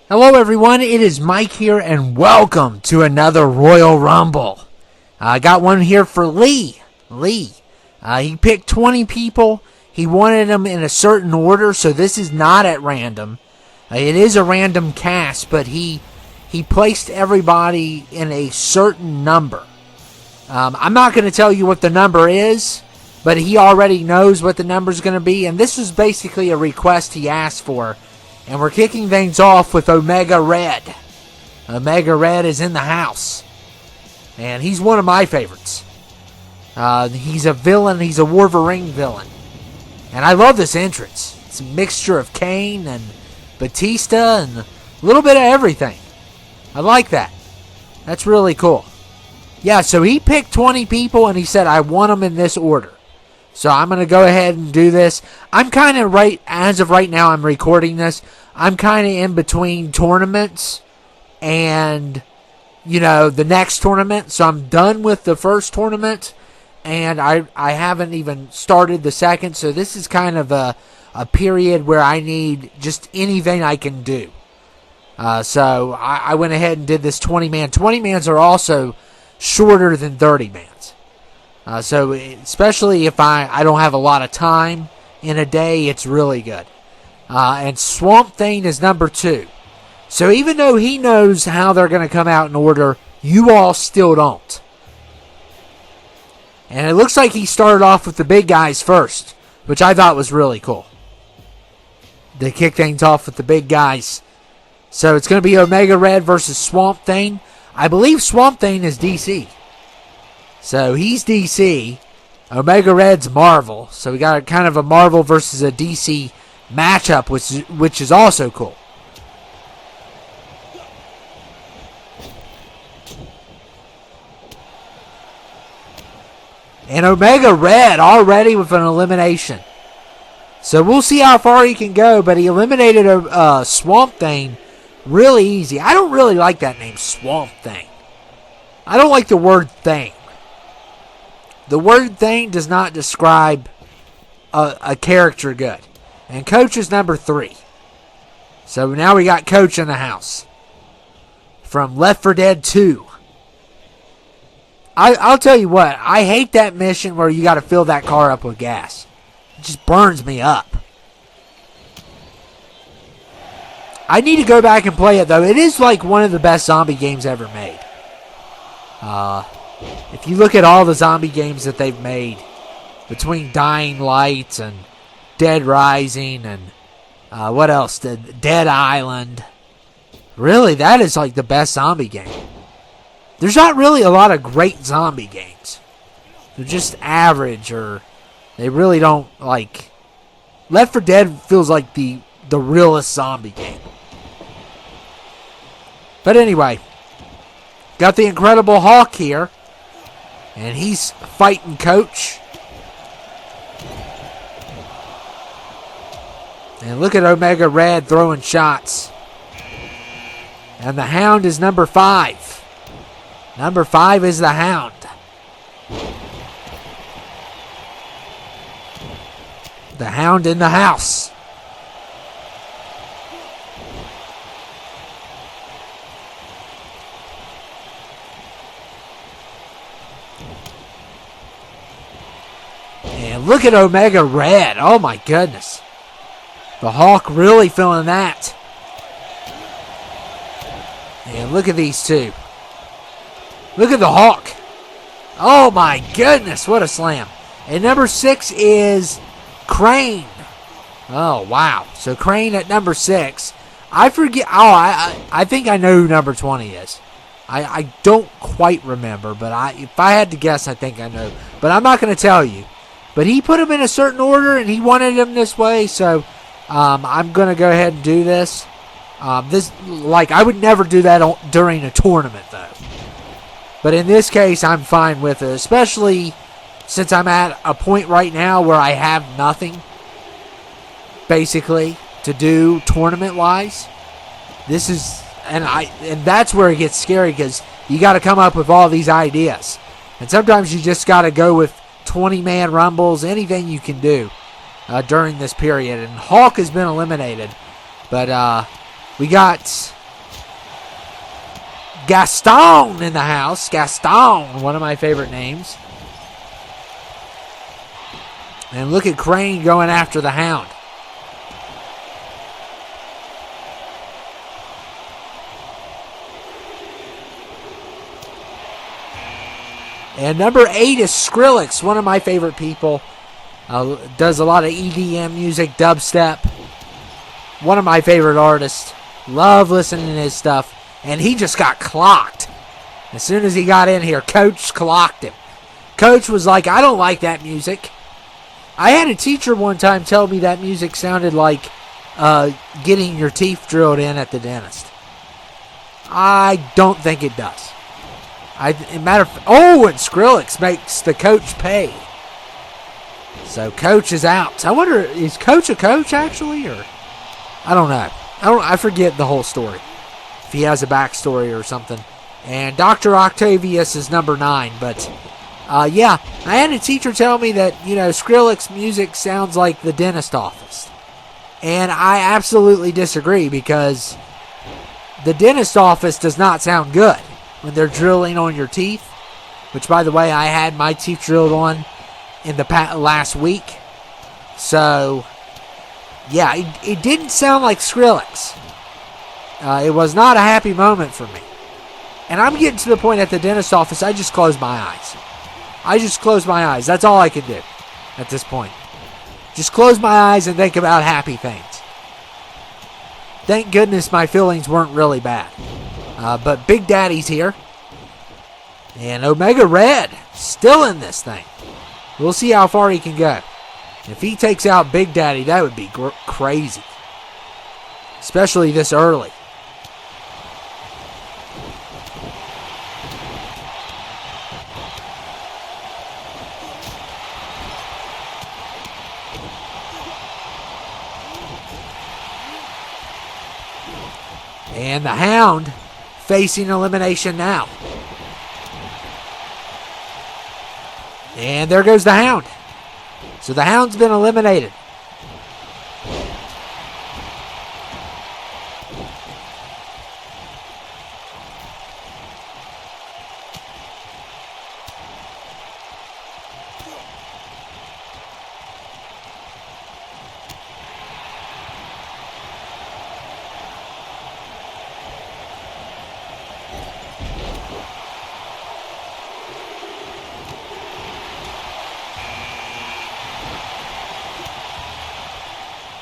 Hello everyone, it is Mike here and welcome to another Royal Rumble. I got one here for Lee. He picked 20 people. He wanted them in a certain order, so this is not at random. It is a random cast, but he placed everybody in a certain number. I'm not going to tell you what the number is, but he already knows what the number is going to be, and this was basically a request he asked for. And we're kicking things off with Omega Red. Omega Red is in the house. And he's one of my favorites. He's a villain. He's a Wolverine villain. And I love this entrance. It's a mixture of Kane and Batista and a little bit of everything. I like that. That's really cool. Yeah, so he picked 20 people and he said, I want them in this order. So I'm going to go ahead and do this. I'm kind of as of right now, I'm recording this. I'm kind of in between tournaments and, the next tournament. So I'm done with the first tournament and I haven't even started the second. So this is kind of a period where I need just anything I can do. So I went ahead and did this 20-man. 20-mans are also shorter than 30-mans. So especially if I don't have a lot of time in a day, it's really good. And Swamp Thing is number 2. So even though he knows how they're going to come out in order, you all still don't. And it looks like he started off with the big guys first, which I thought was really cool. They kick things off with the big guys. So it's going to be Omega Red versus Swamp Thing. I believe Swamp Thing is DC. So he's DC. Omega Red's Marvel. So we got kind of a Marvel versus a DC matchup, which is also cool. And Omega Red already with an elimination. So we'll see how far he can go, but he eliminated a Swamp Thing really easy. I don't really like that name, Swamp Thing. I don't like the word thing. The word thing does not describe a character good. And Coach is number 3. So now we got Coach in the house. From Left 4 Dead 2. I'll tell you what. I hate that mission where you got to fill that car up with gas. It just burns me up. I need to go back and play it though. It is like one of the best zombie games ever made. If you look at all the zombie games that they've made, between Dying Light and Dead Rising and what else? Dead Island. Really, that is like the best zombie game. There's not really a lot of great zombie games. They're just average, or they really don't like. Left 4 Dead feels like the realest zombie game. But anyway, got the Incredible Hulk here. And he's fighting Coach. And look at Omega Red throwing shots. And the Hound is number 5. Number 5 is the Hound. The Hound in the house. And look at Omega Red. Oh my goodness. The Hulk really feeling that. And look at these two. Look at the Hulk. Oh my goodness. What a slam. And number 6 is Crane. Oh wow. So Crane at number 6. I forget. Oh, I think I know who number 20 is. I don't quite remember. But if I had to guess, I think I know. But I'm not going to tell you. But he put them in a certain order, and he wanted them this way, so I'm going to go ahead and do this. I would never do that during a tournament, though. But in this case, I'm fine with it, especially since I'm at a point right now where I have nothing, basically, to do tournament-wise. And that's where it gets scary, because you got to come up with all these ideas. And sometimes you just got to go with 20-man rumbles, anything you can do during this period. And Hulk has been eliminated. But we got Gaston in the house. Gaston, one of my favorite names. And look at Crane going after the Hound. And number 8 is Skrillex, one of my favorite people. Does a lot of EDM music, dubstep. One of my favorite artists. Love listening to his stuff. And he just got clocked. As soon as he got in here, Coach clocked him. Coach was like, I don't like that music. I had a teacher one time tell me that music sounded like getting your teeth drilled in at the dentist. I don't think it does. And Skrillex makes the coach pay. So Coach is out. I wonder, is Coach a coach actually, or I don't know. I forget the whole story. If he has a backstory or something. And Dr. Octavius is number 9. But yeah, I had a teacher tell me that Skrillex music sounds like the dentist office, and I absolutely disagree because the dentist office does not sound good when they're drilling on your teeth, which, by the way, I had my teeth drilled on in the last week. So, yeah, it didn't sound like Skrillex. It was not a happy moment for me. And I'm getting to the point at the dentist office, I just close my eyes. That's all I can do at this point. Just close my eyes and think about happy things. Thank goodness my feelings weren't really bad. But Big Daddy's here. And Omega Red still in this thing. We'll see how far he can go. If he takes out Big Daddy, that would be crazy. Especially this early. And the Hound facing elimination now. And there goes the Hound. So the Hound's been eliminated.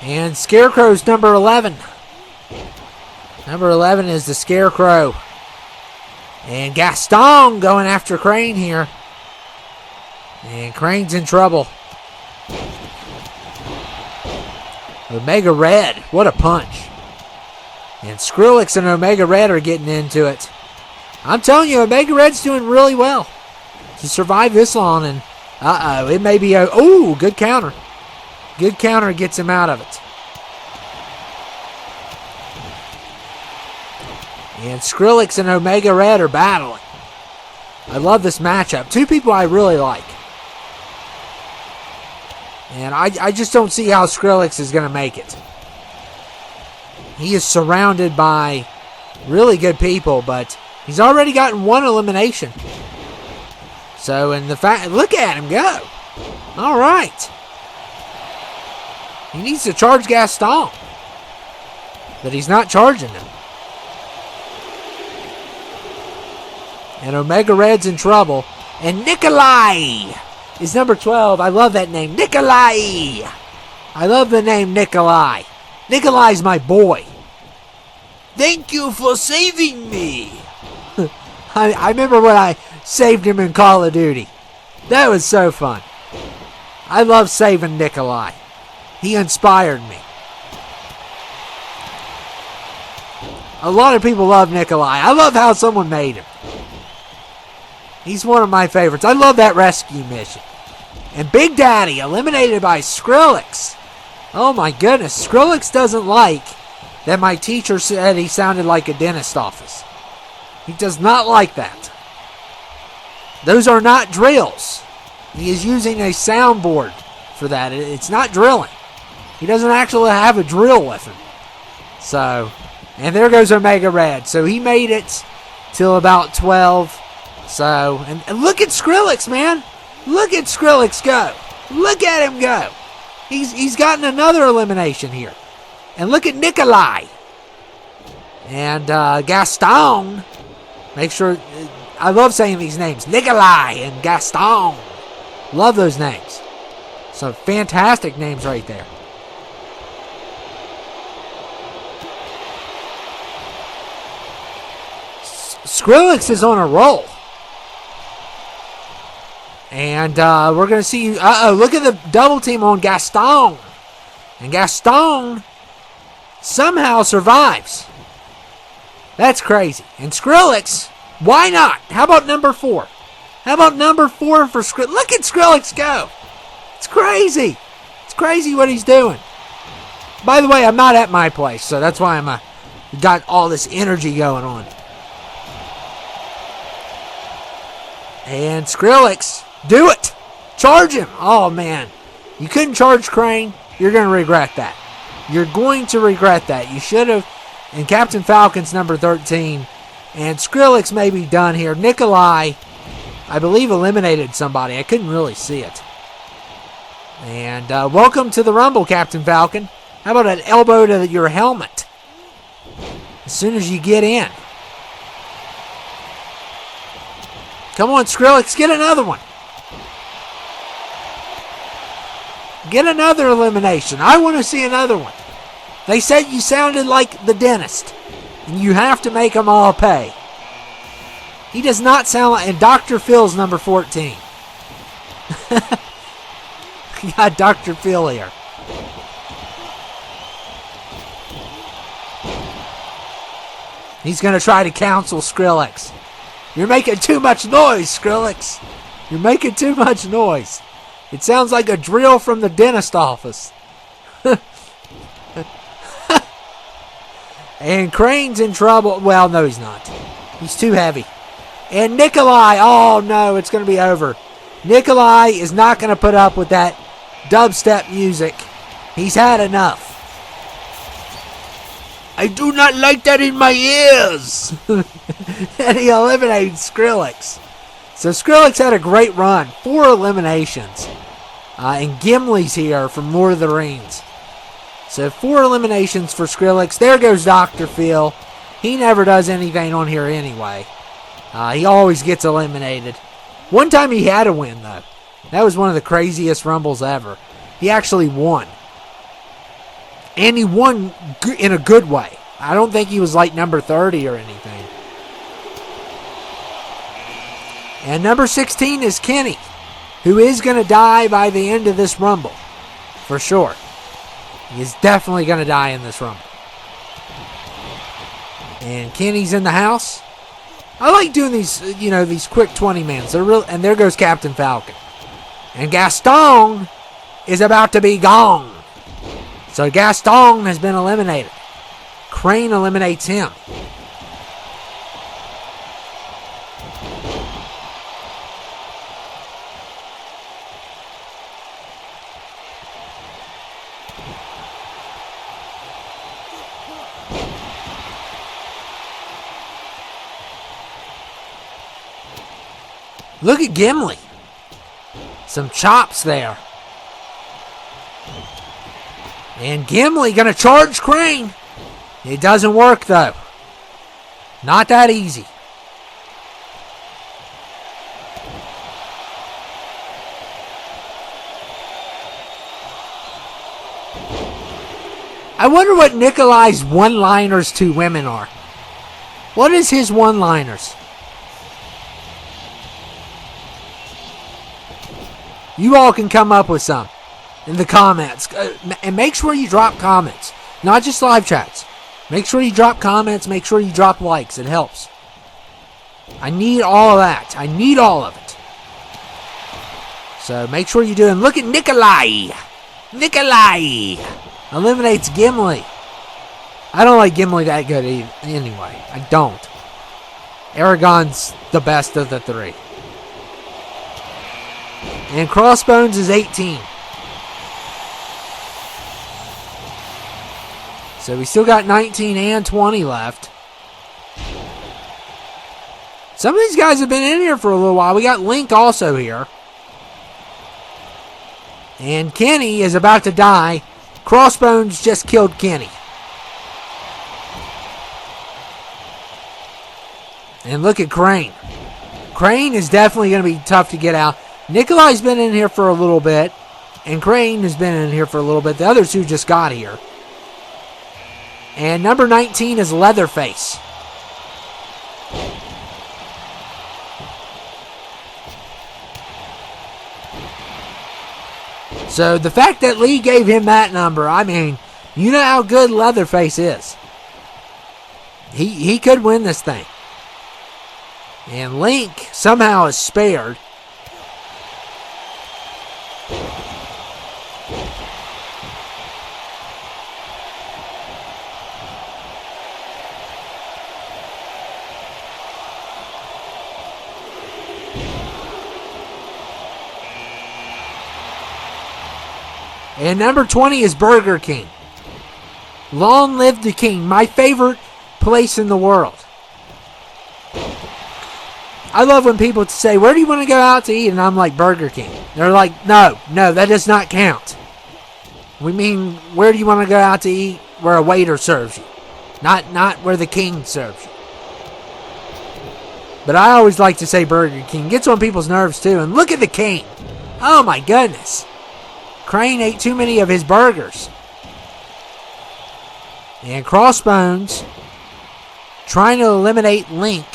And Scarecrow's number 11. Number 11 is the Scarecrow. And Gaston going after Crane here. And Crane's in trouble. Omega Red, what a punch. And Skrillex and Omega Red are getting into it. I'm telling you, Omega Red's doing really well to survive this long. And it may be a good counter. Good counter gets him out of it. And Skrillex and Omega Red are battling. I love this matchup. Two people I really like. And I just don't see how Skrillex is going to make it. He is surrounded by really good people, but he's already gotten one elimination. So, look at him go. All right. He needs to charge Gaston. But he's not charging him. And Omega Red's in trouble. And Nikolai is number 12. I love that name. Nikolai. I love the name Nikolai. Nikolai's my boy. Thank you for saving me. I remember when I saved him in Call of Duty. That was so fun. I love saving Nikolai. He inspired me. A lot of people love Nikolai. I love how someone made him. He's one of my favorites. I love that rescue mission. And Big Daddy eliminated by Skrillex. Oh my goodness. Skrillex doesn't like that my teacher said he sounded like a dentist office. He does not like that. Those are not drills. He is using a soundboard for that. It's not drilling. He doesn't actually have a drill with him. So, and there goes Omega Red. So he made it till about 12. So, and look at Skrillex, man. Look at Skrillex go. Look at him go. He's gotten another elimination here. And look at Nikolai. And Gaston. Make sure, I love saying these names. Nikolai and Gaston. Love those names. Some fantastic names right there. Skrillex is on a roll. And we're going to see, look at the double team on Gaston. And Gaston somehow survives. That's crazy. And Skrillex, why not? How about number 4? How about number 4 for Skrillex? Look at Skrillex go. It's crazy. It's crazy what he's doing. By the way, I'm not at my place, so that's why I'm got all this energy going on. And Skrillex, do it. Charge him. Oh, man. You couldn't charge Crane. You're going to regret that. You're going to regret that. You should have. And Captain Falcon's number 13. And Skrillex may be done here. Nikolai, I believe, eliminated somebody. I couldn't really see it. And welcome to the Rumble, Captain Falcon. How about an elbow to your helmet as soon as you get in? Come on, Skrillex, get another one. Get another elimination. I want to see another one. They said you sounded like the dentist, and you have to make them all pay. He does not sound like... And Dr. Phil's number 14. You got Dr. Phil here. He's going to try to counsel Skrillex. You're making too much noise, Skrillex. You're making too much noise. It sounds like a drill from the dentist office. And Crane's in trouble. Well, no, he's not. He's too heavy. And Nikolai. Oh, no, it's going to be over. Nikolai is not going to put up with that dubstep music. He's had enough. I do not like that in my ears. And he eliminates Skrillex. So Skrillex had a great run. 4 eliminations. And Gimli's here from Lord of the Rings. So 4 eliminations for Skrillex. There goes Dr. Phil. He never does anything on here anyway. He always gets eliminated. One time he had a win, though. That was one of the craziest Rumbles ever. He actually won. And he won in a good way. I don't think he was like number 30 or anything. And number 16 is Kenny, who is going to die by the end of this Rumble. For sure. He is definitely going to die in this Rumble. And Kenny's in the house. I like doing these, these quick 20-mans. They're real, and there goes Captain Falcon. And Gaston is about to be gone. So Gaston has been eliminated. Crane eliminates him. Look at Gimli. Some chops there. And Gimli going to charge Crane. It doesn't work, though. Not that easy. I wonder what Nikolai's one-liners to women are. What is his one-liners? You all can come up with some in the comments. And make sure you drop comments. Not just live chats. Make sure you drop comments. Make sure you drop likes. It helps. I need all of that. I need all of it. So make sure you do. And look at Nikolai. Nikolai eliminates Gimli. I don't like Gimli that good anyway. I don't. Aragon's the best of the 3. And Crossbones is 18. So we still got 19 and 20 left. Some of these guys have been in here for a little while. We got Link also here. And Kenny is about to die. Crossbones just killed Kenny. And look at Crane. Crane is definitely going to be tough to get out. Nikolai's been in here for a little bit. And Crane has been in here for a little bit. The other two just got here. And number 19 is Leatherface. So the fact that Lee gave him that number, I mean, you know how good Leatherface is. He could win this thing. And Link somehow is spared. And number 20 is Burger King. Long live the King, my favorite place in the world. I love when people say, where do you want to go out to eat? And I'm like, Burger King. They're like, no, that does not count. We mean, where do you want to go out to eat? Where a waiter serves you. Not where the king serves you. But I always like to say Burger King. Gets on people's nerves too. And look at the King. Oh my goodness. Crane ate too many of his burgers. And Crossbones trying to eliminate Link.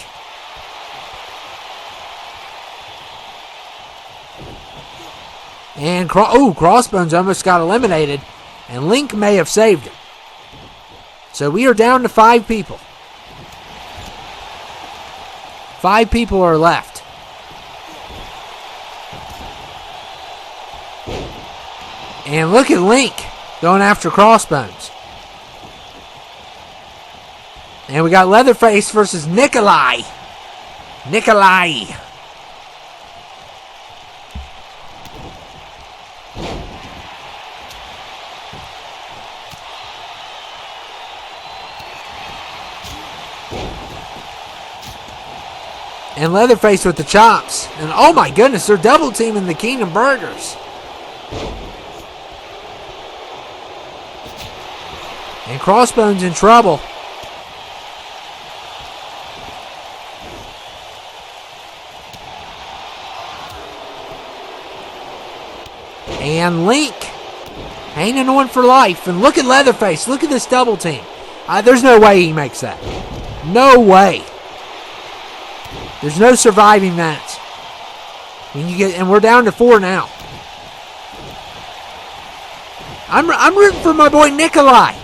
And Crossbones almost got eliminated. And Link may have saved him. So we are down to 5 people. 5 people are left. And look at Link going after Crossbones. And we got Leatherface versus Nikolai. And Leatherface with the chops. And oh my goodness, they're double teaming the Kingdom Burgers. And Crossbones in trouble. And Link hanging on for life. And look at Leatherface. Look at this double team. There's no way he makes that. No way. There's no surviving that. And we're down to 4 now. I'm rooting for my boy Nikolai.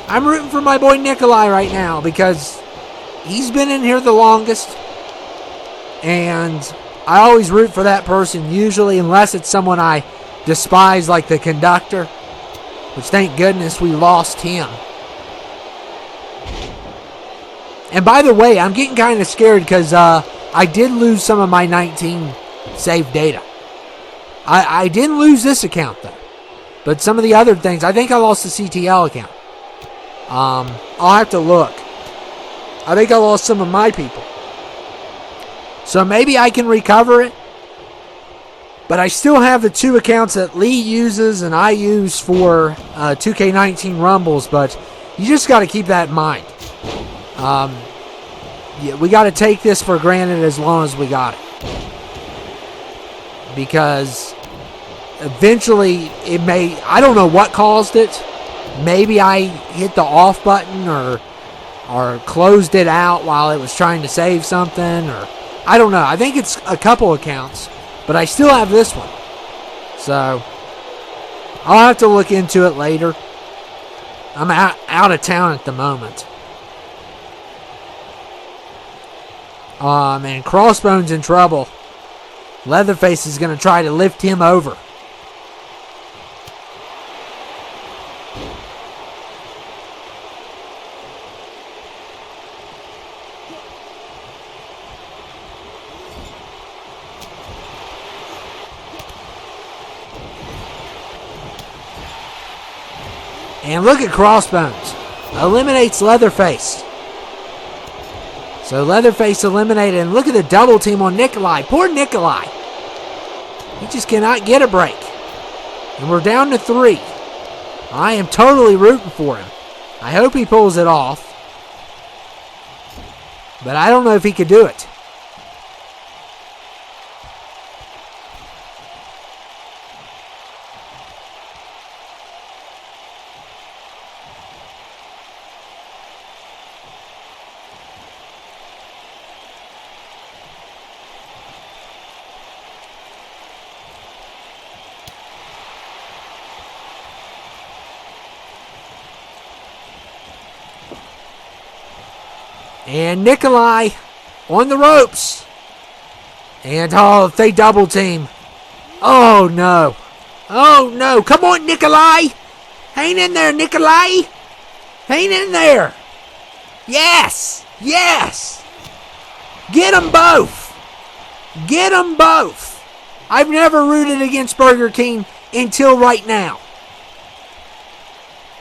I'm rooting for my boy Nikolai right now because he's been in here the longest. And I always root for that person, usually, unless it's someone I despise, like the conductor. Which, thank goodness, we lost him. And by the way, I'm getting kind of scared because I did lose some of my 19 save data. I didn't lose this account, though. But some of the other things, I think I lost the CTL account. I'll have to look. I think I lost some of my people. So maybe I can recover it. But I still have the 2 accounts that Lee uses and I use for 2K19 Rumbles. But you just got to keep that in mind. Yeah, we got to take this for granted as long as we got it. Because eventually it may, I don't know what caused it. Maybe I hit the off button or closed it out while it was trying to save something, or I don't know. I think it's a couple accounts, but I still have this one. So I'll have to look into it later. I'm out of town at the moment. Man, Crossbones in trouble. Leatherface is going to try to lift him over. And look at Crossbones. Eliminates Leatherface. So Leatherface eliminated, and look at the double team on Nikolai. Poor Nikolai. He just cannot get a break. And we're down to 3. I am totally rooting for him. I hope he pulls it off. But I don't know if he could do it. And Nikolai on the ropes. And if they double team. Oh no. Oh no. Come on, Nikolai. Hang in there, Nikolai. Hang in there. Yes. Yes. Get them both. Get them both. I've never rooted against Burger King until right now.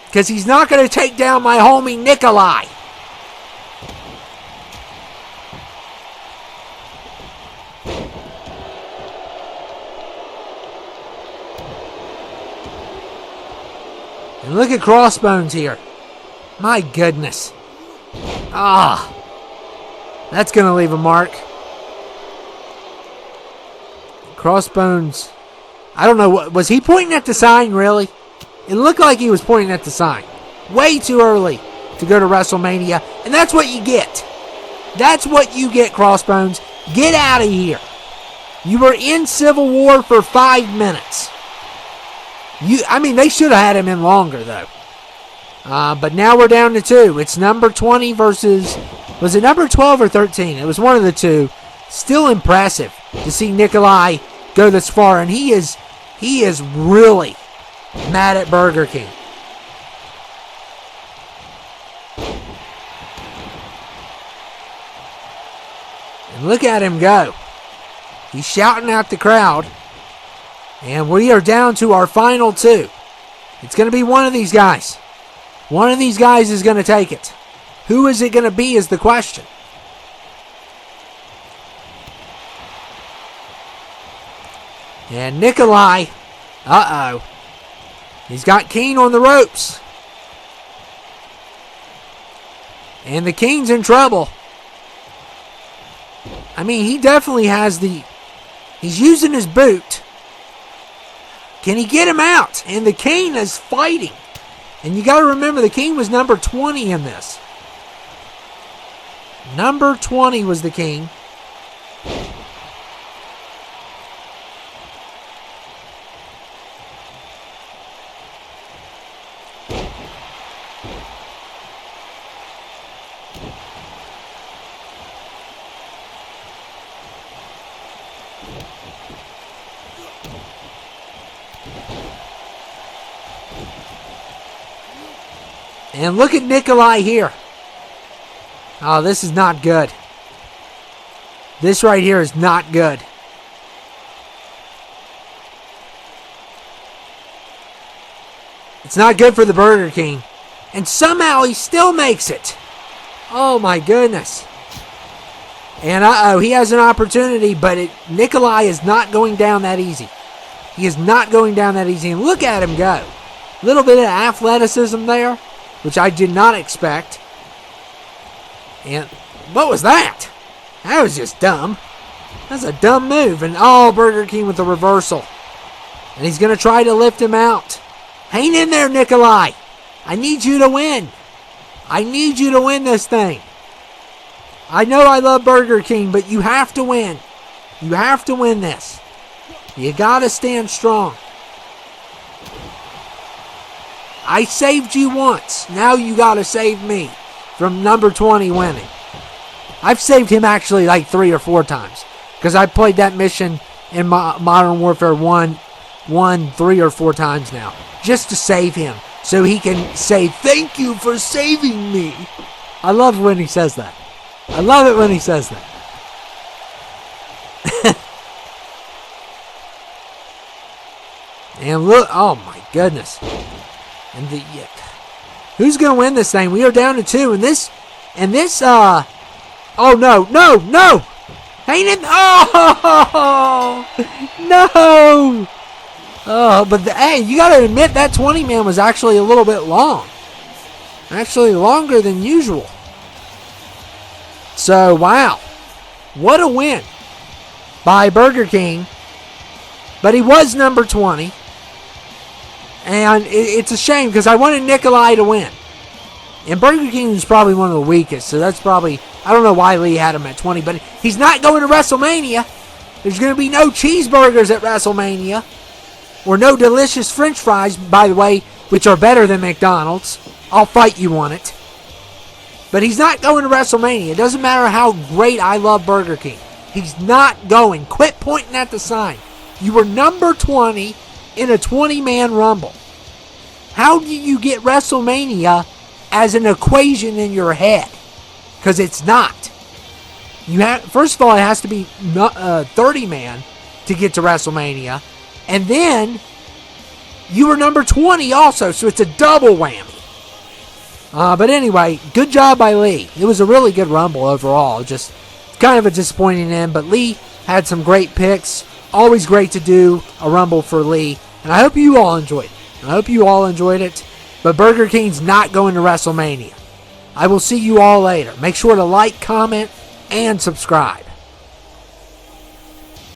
Because he's not going to take down my homie Nikolai. And look at Crossbones here. My goodness. That's going to leave a mark. Crossbones. I don't know. Was he pointing at the sign, really? It looked like he was pointing at the sign. Way too early to go to WrestleMania. And that's what you get. That's what you get, Crossbones. Get out of here. You were in Civil War for 5 minutes. They should have had him in longer, though. But now we're down to 2. It's number 20 versus... Was it number 12 or 13? It was one of the two. Still impressive to see Nikolai go this far. And he is really mad at Burger King. And look at him go. He's shouting at the crowd. And we are down to our final 2. It's going to be one of these guys. One of these guys is going to take it. Who is it going to be is the question. And Nikolai, he's got Kane on the ropes. And the King's in trouble. He definitely has he's using his boot. Can he get him out? And the Kane is fighting. And you got to remember, the King was number 20 in this. Number 20 was the King. And look at Nikolai here. Oh, this is not good. This right here is not good. It's not good for the Burger King. And somehow he still makes it. Oh my goodness. And he has an opportunity, but Nikolai is not going down that easy. He is not going down that easy. And look at him go. A little bit of athleticism there, which I did not expect. And what was that? That was just dumb. That's a dumb move. And Burger King with the reversal. And he's going to try to lift him out. Hang in there, Nikolai. I need you to win. I need you to win this thing. I know I love Burger King, but you have to win. You have to win this. You got to stand strong. I saved you once. Now you got to save me from number 20 winning. I've saved him actually like 3 or 4 times because I played that mission in Modern Warfare 1 3 or 4 times now just to save him so he can say, thank you for saving me. I love when he says that. I love it when he says that. And look, oh my goodness. And who's going to win this thing? We are down to 2. And this Oh, no, no, no! Ain't it? Oh, no! Oh, but hey, you got to admit that 20-man was actually a little bit long. Actually longer than usual. So, wow. What a win by Burger King. But he was number 20. And it's a shame because I wanted Nikolai to win. And Burger King is probably one of the weakest. So that's probably, I don't know why Lee had him at 20. But he's not going to WrestleMania. There's going to be no cheeseburgers at WrestleMania. Or no delicious French fries, by the way, which are better than McDonald's. I'll fight you on it. But he's not going to WrestleMania. It doesn't matter how great I love Burger King. He's not going. Quit pointing at the sign. You were number 20 in a 20-man Rumble. How do you get WrestleMania as an equation in your head? Because it's not. First of all, it has to be 30-man to get to WrestleMania. And then, you were number 20 also, so it's a double whammy. But anyway, good job by Lee. It was a really good Rumble overall. Just kind of a disappointing end, but Lee had some great picks. Always great to do a Rumble for Lee. And I hope you all enjoyed it. But Burger King's not going to WrestleMania. I will see you all later. Make sure to like, comment, and subscribe.